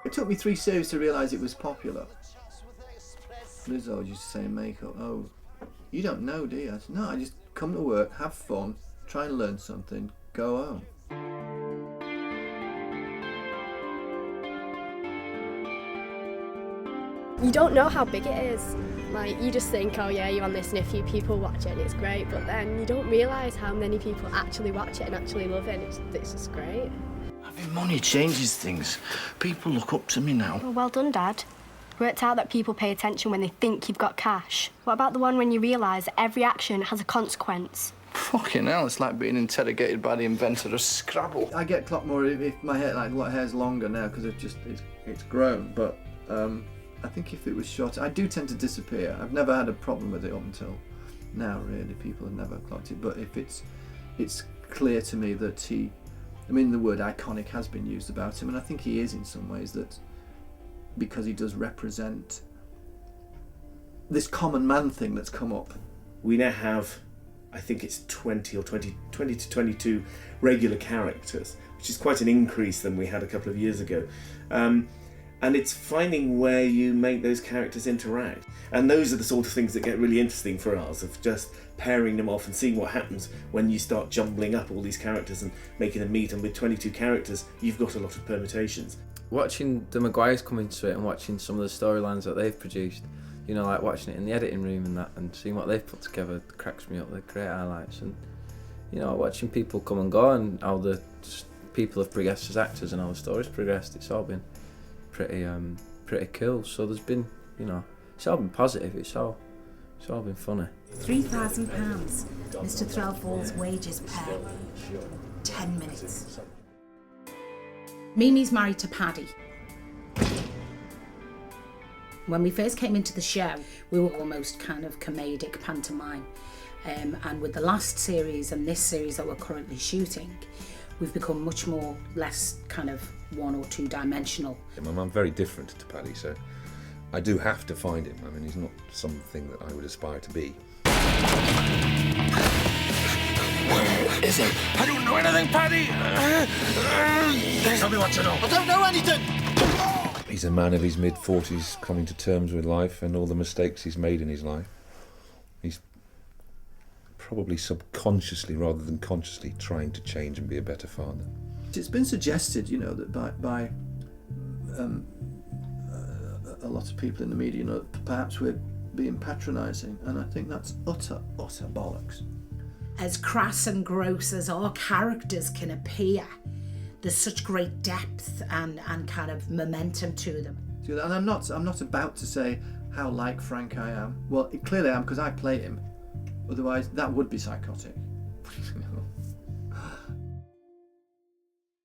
It took me 3 series to realise it was popular. Lizzo used to say in makeup, "Oh, you don't know, do you?" I said, "No, I just come to work, have fun, try and learn something, go home." You don't know how big it is. Like, you just think, oh yeah, you're on this and a few people watch it and it's great, but then you don't realise how many people actually watch it and actually love it, and it's just great. Having money changes things. People look up to me now. Well done, Dad. Worked out that people pay attention when they think you've got cash. What about the one when you realise that every action has a consequence? Fucking hell, it's like being interrogated by the inventor of Scrabble. I get clocked more if my hair's longer now because it's grown, but I think if it was shorter, I do tend to disappear. I've never had a problem with it up until now, really. People have never clocked it, but if it's clear to me that the word iconic has been used about him, and I think he is in some ways, that because he does represent this common man thing that's come up. We now have, I think it's 20 to 22 regular characters, which is quite an increase than we had a couple of years ago. And it's finding where you make those characters interact. And those are the sort of things that get really interesting for us, of just pairing them off and seeing what happens when you start jumbling up all these characters and making them meet. And with 22 characters, you've got a lot of permutations. Watching the Maguires come into it and watching some of the storylines that they've produced, you know, like watching it in the editing room and that, and seeing what they've put together cracks me up. They're great highlights. And, you know, watching people come and go and how the people have progressed as actors and how the story's progressed, it's all been pretty cool. So there's been, you know, it's all been positive. It's all been funny. £3,000, Mr. Threlfall's wages per 10 minutes. Mimi's married to Paddy. When we first came into the show, we were almost kind of comedic pantomime. And with the last series and this series that we're currently shooting, we've become much more less kind of 1 or 2 dimensional. I'm very different to Paddy, so I do have to find him. I mean, he's not something that I would aspire to be. Where is he? I don't know anything, Paddy! Tell me what to know. I don't know anything! He's a man of his mid-40s coming to terms with life and all the mistakes he's made in his life. He's probably subconsciously rather than consciously trying to change and be a better father. It's been suggested, you know, that by a lot of people in the media, you know, perhaps we're being patronising, and I think that's utter bollocks. As crass and gross as our characters can appear, there's such great depth and kind of momentum to them. And I'm not about to say how like Frank I am. Well, clearly I am, because I play him. Otherwise, that would be psychotic.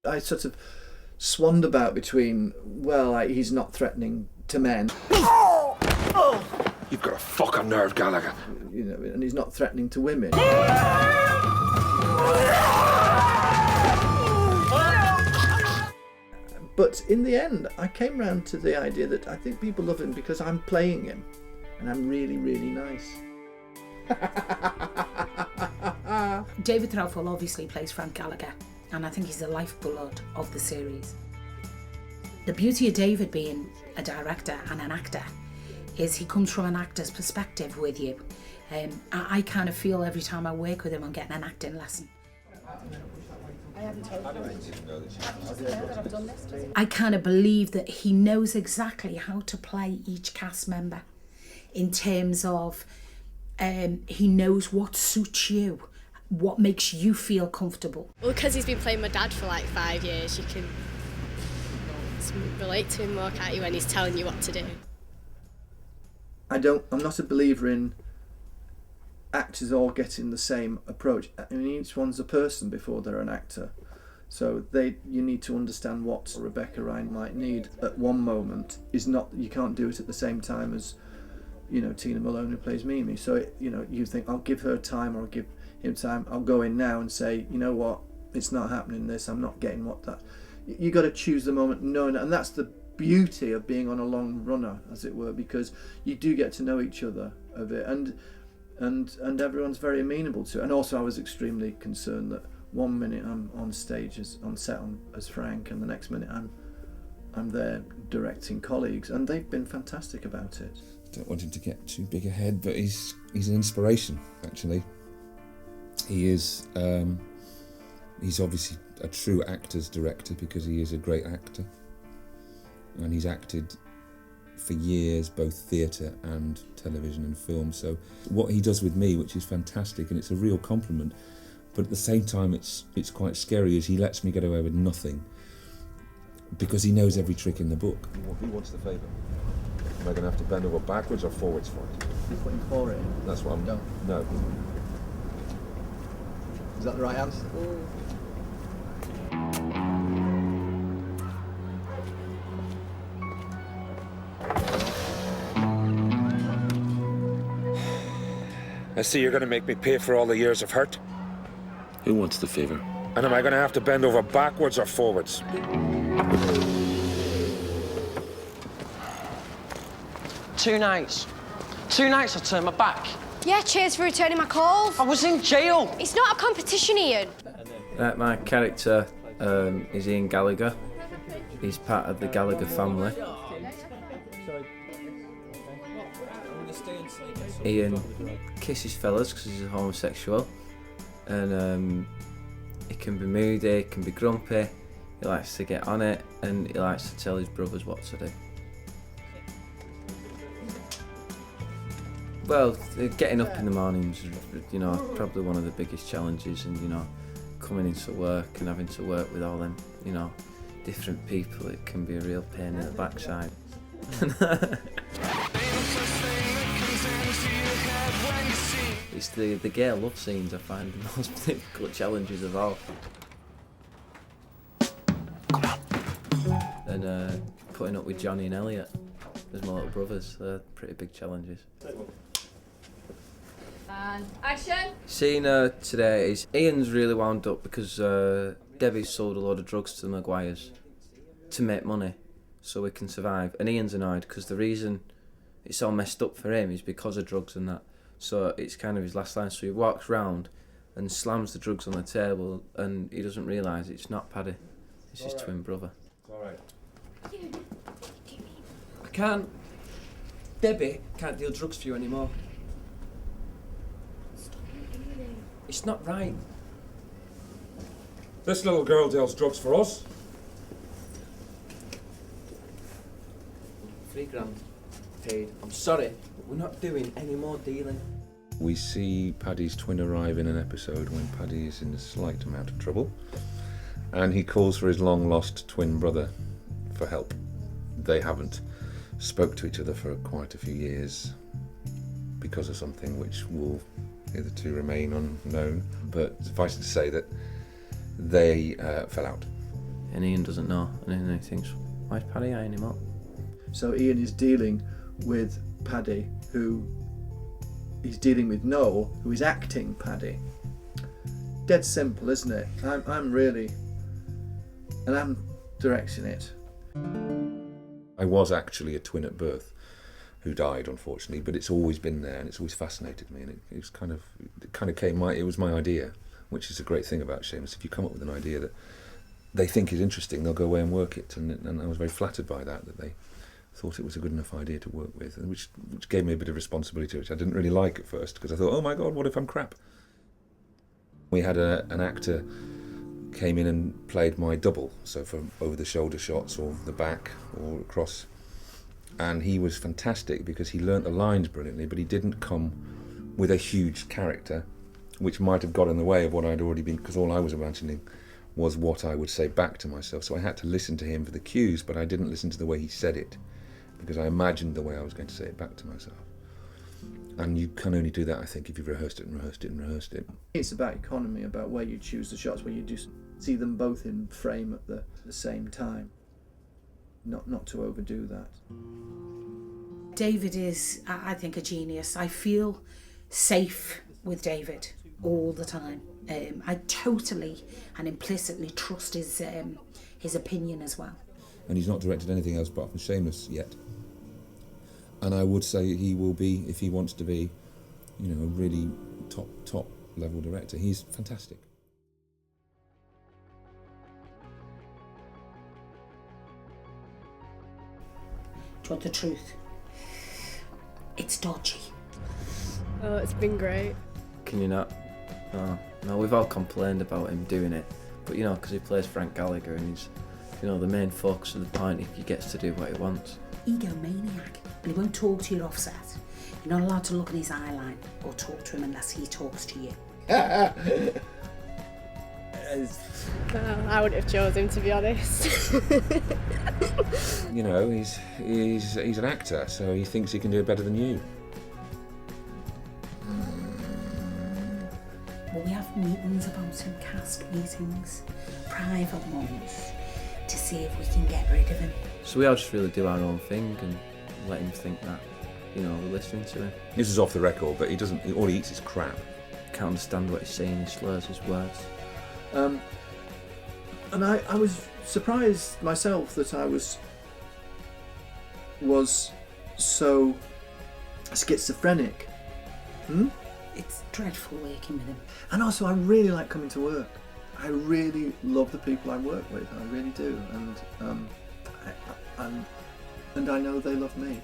I sort of swanned about between, well, he's not threatening to men. You've got a fucking nerve, Gallagher. You know, and he's not threatening to women. But in the end, I came round to the idea that I think people love him because I'm playing him, and I'm really, really nice. David Threlfall obviously plays Frank Gallagher, and I think he's the lifeblood of the series. The beauty of David being a director and an actor is he comes from an actor's perspective with you. I kind of feel every time I work with him I'm getting an acting lesson. I kind of believe that he knows exactly how to play each cast member in terms of he knows what suits you, what makes you feel comfortable. Well, because he's been playing my dad for like 5 years, you can relate to him more, can't you, when he's telling you what to do. I'm not a believer in actors all getting the same approach. I mean, each one's a person before they're an actor. So you need to understand what Rebecca Ryan might need at one moment. You can't do it at the same time as, you know, Tina Malone, who plays Mimi. So, you think, I'll give her time or I'll give him time. I'll go in now and say, you know what, it's not happening this, I'm not getting what that. You got to choose the moment, knowing, and that's the beauty of being on a long runner, as it were, because you do get to know each other a bit, and everyone's very amenable to it. And also I was extremely concerned that one minute I'm on stage on set as Frank, and the next minute I'm I'm their directing colleagues, and they've been fantastic about it. Don't want him to get too big a head, but he's an inspiration, actually. He is, he's obviously a true actor's director because he is a great actor. And he's acted for years, both theatre and television and film. So what he does with me, which is fantastic, and it's a real compliment, but at the same time it's quite scary, is he lets me get away with nothing because he knows every trick in the book. He wants the favour. Am I going to have to bend over backwards or forwards for it? You're putting 4 in. That's what I'm... No. Is that the right answer? I see you're going to make me pay for all the years of hurt. Who wants the favour? And am I going to have to bend over backwards or forwards? 2 nights. 2 nights I turned my back. Yeah, cheers for returning my calls. I was in jail. It's not a competition, Ian. My character is Ian Gallagher. He's part of the Gallagher family. Ian kisses fellas because he's a homosexual, and he can be moody, he can be grumpy, he likes to get on it, and he likes to tell his brothers what to do. Well, getting up in the mornings, you know, probably one of the biggest challenges, and, you know, coming into work and having to work with all them, you know, different people, it can be a real pain in the backside. It's the gay love scenes I find the most difficult challenges of all. And putting up with Johnny and Elliot as my little brothers, they're pretty big challenges. And action! Scene today is Ian's really wound up because Debbie sold a load of drugs to the Maguires to make money so we can survive. And Ian's annoyed because the reason it's all messed up for him is because of drugs and that. So it's kind of his last line. So he walks round and slams the drugs on the table, and he doesn't realise it's not Paddy. It's his twin brother. It's all right. I can't. Debbie can't deal drugs for you anymore. It's not right. This little girl deals drugs for us. £3,000 paid. I'm sorry, but we're not doing any more dealing. We see Paddy's twin arrive in an episode when Paddy is in a slight amount of trouble, and he calls for his long-lost twin brother for help. They haven't spoke to each other for quite a few years because of something which will hitherto remain unknown, but suffice it to say that they fell out. And Ian doesn't know, and then he thinks, why's Paddy eyeing him up? So Ian is dealing with Paddy, who he's dealing with Noel, who is acting Paddy. Dead simple, isn't it? I'm really, and I'm directing it. I was actually a twin at birth who died, unfortunately, but it's always been there and it's always fascinated me, and it was my idea, which is a great thing about Seamus. If you come up with an idea that they think is interesting, they'll go away and work it, and I was very flattered by that they thought it was a good enough idea to work with, and which gave me a bit of responsibility, which I didn't really like at first, because I thought, oh my God, what if I'm crap? We had an actor came in and played my double, so for over-the-shoulder shots or the back or across, and he was fantastic because he learnt the lines brilliantly, but he didn't come with a huge character, which might have got in the way of what I'd already been, because all I was imagining was what I would say back to myself. So I had to listen to him for the cues, but I didn't listen to the way he said it, because I imagined the way I was going to say it back to myself. And you can only do that, I think, if you've rehearsed it and rehearsed it and rehearsed it. It's about economy, about where you choose the shots, where you do see them both in frame at the same time. Not to overdo that. David is, I think, a genius. I feel safe with David all the time. I totally and implicitly trust his opinion as well. And he's not directed anything else apart from Seamus yet. And I would say he will be, if he wants to be, a really top level director. He's fantastic. you want the truth? It's dodgy. Oh, it's been great. Can you not? No, we've all complained about him doing it, but you know, because he plays Frank Gallagher and he's, you know, the main focus of the point. He gets to do what he wants. Egomaniac, and he won't talk to you offset. You're not allowed to look in his eye line or talk to him unless he talks to you. I wouldn't have chosen him, to be honest. You know, he's an actor, so he thinks he can do it better than you. Well, we have meetings about him, cast meetings, private ones, to see if we can get rid of him. So we all just really do our own thing and let him think that, you know, we're listening to him. This is off the record, but he doesn't. All he eats is crap. Can't understand what he's saying. He slurs his words. And I was surprised myself that I was so schizophrenic. It's dreadful working with him. And also, I really like coming to work. I really love the people I work with. I really do, and I know they love me.